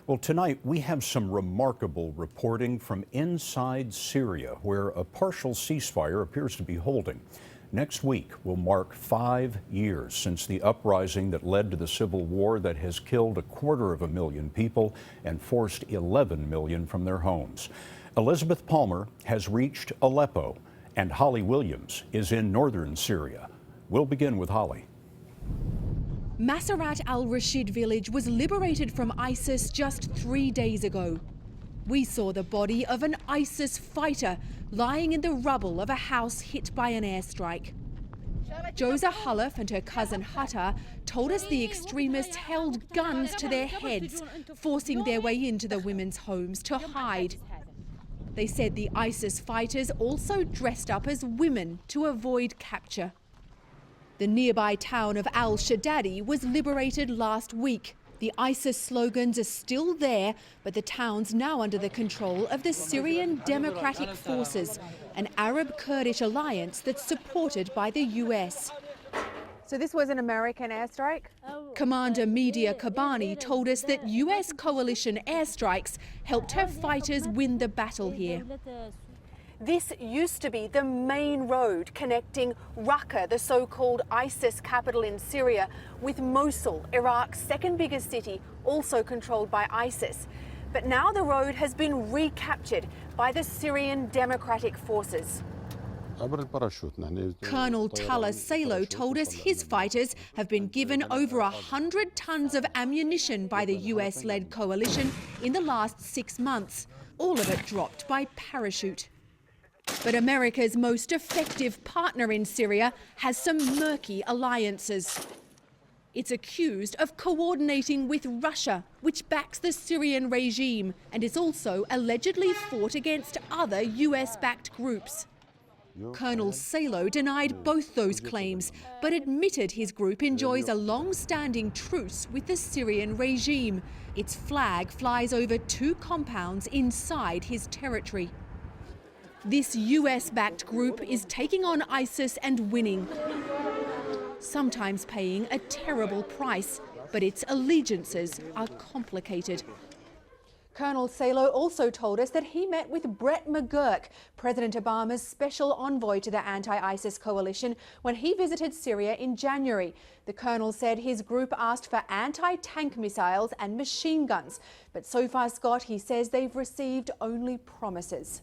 Well, tonight we have some remarkable reporting from inside Syria, where a partial ceasefire appears to be holding. Next week will mark 5 years since the uprising that led to the civil war that has killed 250,000 people and forced 11 million from their homes. Elizabeth Palmer has reached Aleppo, and Holly Williams is in northern Syria. We'll begin with Holly. Masarat al-Rashid village was liberated from ISIS just 3 days ago. We saw the body of an ISIS fighter lying in the rubble of a house hit by an airstrike. Joza Halef and her cousin Hatta told us the extremists held guns to their heads, forcing their way into the women's homes to hide. They said the ISIS fighters also dressed up as women to avoid capture. The nearby town of al-Shaddadi was liberated last week. The ISIS slogans are still there, but the town's now under the control of the Syrian Democratic Forces, an Arab-Kurdish alliance that's supported by the US. So this was an American airstrike? Commander Media Kabani told us that US coalition airstrikes helped her fighters win the battle here. This used to be the main road connecting Raqqa, the so-called ISIS capital in Syria, with Mosul, Iraq's second biggest city, also controlled by ISIS. But now the road has been recaptured by the Syrian Democratic Forces. Colonel Tala Salo told us his fighters have been given over 100 tons of ammunition by the US-led coalition in the last 6 months, all of it dropped by parachute. But America's most effective partner in Syria has some murky alliances. It's accused of coordinating with Russia, which backs the Syrian regime, and is also allegedly fought against other US-backed groups. Colonel Salo denied both those claims, but admitted his group enjoys a long-standing truce with the Syrian regime. Its flag flies over 2 compounds inside his territory. This US-backed group is taking on ISIS and winning, sometimes paying a terrible price, but its allegiances are complicated. Colonel Salo also told us that he met with Brett McGurk, President Obama's special envoy to the anti-ISIS coalition, when he visited Syria in January. The colonel said his group asked for anti-tank missiles and machine guns, but so far, Scott, he says they've received only promises.